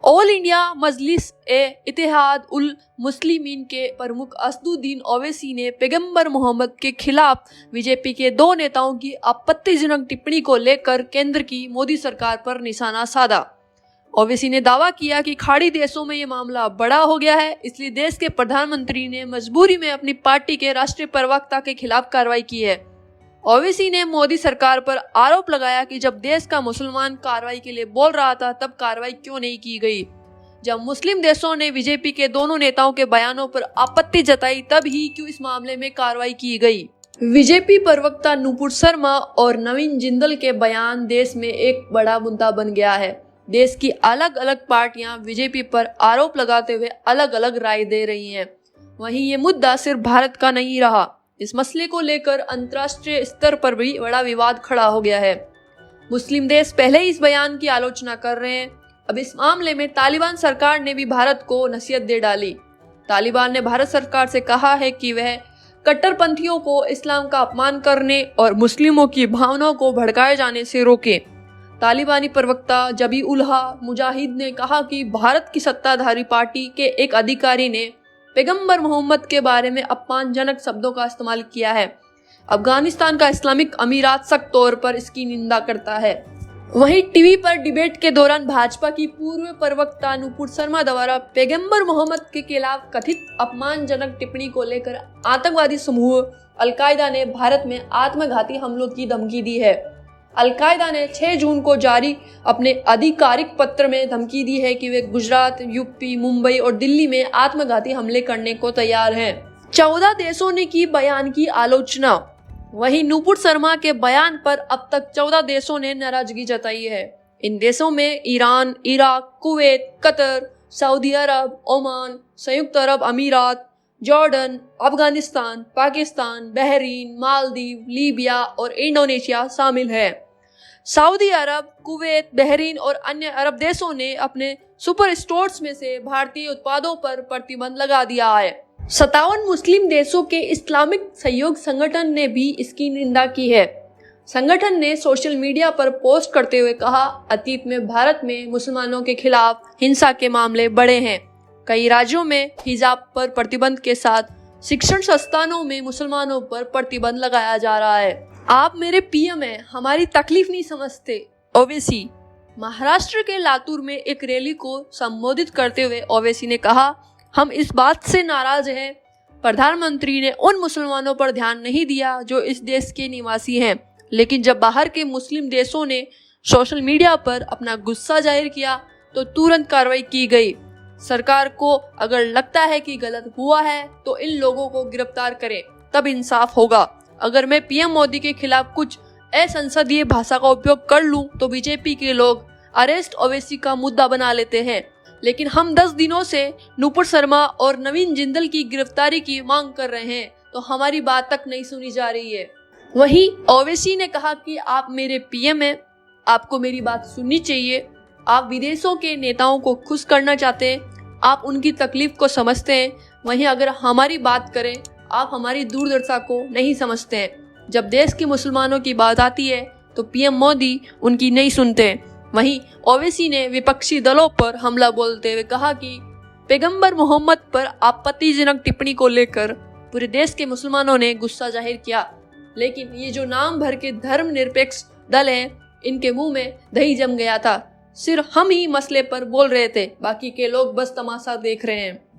All India मजलिस ए इत्तेहाद उल मुस्लिमीन के प्रमुख असदुद्दीन ओवैसी ने पैगंबर मोहम्मद के खिलाफ बीजेपी के दो नेताओं की आपत्तिजनक टिप्पणी को लेकर केंद्र की मोदी सरकार पर निशाना साधा। ओवैसी ने दावा किया कि खाड़ी देशों में ये मामला बड़ा हो गया है, इसलिए देश के प्रधानमंत्री ने मजबूरी में अपनी पार्टी के राष्ट्रीय प्रवक्ता के खिलाफ कार्रवाई की है। ओवैसी ने मोदी सरकार पर आरोप लगाया कि जब देश का मुसलमान कार्रवाई के लिए बोल रहा था तब कार्रवाई क्यों नहीं की गई। जब मुस्लिम देशों ने बीजेपी के दोनों नेताओं के बयानों पर आपत्ति जताई तब ही क्यों इस मामले में कार्रवाई की गई। बीजेपी प्रवक्ता नुपुर शर्मा और नवीन जिंदल के बयान देश में एक बड़ा मुद्दा बन गया है। देश की अलग अलग पार्टियां बीजेपी पर आरोप लगाते हुए अलग अलग राय दे रही हैं। वहीं ये मुद्दा सिर्फ भारत का नहीं रहा, इस मसले को लेकर अंतर्राष्ट्रीय स्तर पर भी बड़ा विवाद खड़ा हो गया है। मुस्लिम देश पहले ही इस बयान की आलोचना कर रहे हैं। अब इस मामले में तालिबान सरकार ने भी भारत को नसीहत दे डाली। तालिबान ने भारत सरकार से कहा है कि वह कट्टरपंथियों को इस्लाम का अपमान करने और मुस्लिमों की भावनाओं को भड़काए जाने से रोके। तालिबानी प्रवक्ता जबीउल्लाह मुजाहिद ने कहा कि भारत की सत्ताधारी पार्टी के एक अधिकारी ने पैगंबर मोहम्मद के बारे में अपमानजनक शब्दों का इस्तेमाल किया है। अफगानिस्तान का इस्लामिक अमीरात सख्त तौर पर इसकी निंदा करता है। वहीं टीवी पर डिबेट के दौरान भाजपा की पूर्व प्रवक्ता नुपुर शर्मा द्वारा पैगंबर मोहम्मद के खिलाफ कथित अपमानजनक टिप्पणी को लेकर आतंकवादी समूह अल-कायदा ने भारत में आत्मघाती हमलों की धमकी दी है। अल-कायदा ने 6 जून को जारी अपने आधिकारिक पत्र में धमकी दी है कि वे गुजरात, यूपी, मुंबई और दिल्ली में आत्मघाती हमले करने को तैयार हैं। 14 देशों ने की बयान की आलोचना। वहीं नुपुर शर्मा के बयान पर अब तक 14 देशों ने नाराजगी जताई है। इन देशों में Iran, Iraq, Kuwait, Qatar, Saudi Arabia, Oman, संयुक्त अरब अमीरात, Jordan, Afghanistan, Pakistan, Bahrain, Maldives, Libya और इंडोनेशिया शामिल है। सऊदी अरब, कुवैत, बहरीन और अन्य अरब देशों ने अपने सुपर स्टोर्स में से भारतीय उत्पादों पर प्रतिबंध लगा दिया है। 57 मुस्लिम देशों के इस्लामिक सहयोग संगठन ने भी इसकी निंदा की है। संगठन ने सोशल मीडिया पर पोस्ट करते हुए कहा, अतीत में भारत में मुसलमानों के खिलाफ हिंसा के मामले बढ़े हैं। कई राज्यों में हिजाब पर प्रतिबंध के साथ शिक्षण संस्थानों में मुसलमानों पर प्रतिबंध लगाया जा रहा है। आप मेरे पीएम हैं, हमारी तकलीफ नहीं समझते। ओवैसी। महाराष्ट्र के लातूर में एक रैली को संबोधित करते हुए ओवैसी ने कहा, हम इस बात से नाराज हैं, प्रधानमंत्री ने उन मुसलमानों पर ध्यान नहीं दिया जो इस देश के निवासी हैं, लेकिन जब बाहर के मुस्लिम देशों ने सोशल मीडिया पर अपना गुस्सा जाहिर किया तो तुरंत कार्रवाई की गई। सरकार को अगर लगता है कि गलत हुआ है तो इन लोगों को गिरफ्तार करें, तब इंसाफ होगा। अगर मैं पीएम मोदी के खिलाफ कुछ असंसदीय भाषा का उपयोग कर लूं तो बीजेपी के लोग अरेस्ट ओवैसी का मुद्दा बना लेते हैं, लेकिन हम 10 दिनों से नुपुर शर्मा और नवीन जिंदल की गिरफ्तारी की मांग कर रहे हैं तो हमारी बात तक नहीं सुनी जा रही है। वहीं ओवैसी ने कहा कि आप मेरे पीएम हैं, आपको मेरी बात सुननी चाहिए। आप विदेशों के नेताओं को खुश करना चाहते हैं, आप उनकी तकलीफ को समझते हैं। वहीं अगर हमारी बात करें, आप हमारी दुर्दशा को नहीं समझते हैं। जब देश के मुसलमानों की बात आती है तो पीएम मोदी उनकी नहीं सुनते हैं। वहीं ओवैसी ने विपक्षी दलों पर हमला बोलते हुए कहा कि पैगंबर मोहम्मद पर आपत्तिजनक टिप्पणी को लेकर पूरे देश के मुसलमानों ने गुस्सा जाहिर किया, लेकिन ये जो नाम भर के धर्मनिरपेक्ष दल हैं, इनके मुंह में दही जम गया था। सिर्फ हम ही मसले पर बोल रहे थे, बाकी के लोग बस तमाशा देख रहे हैं।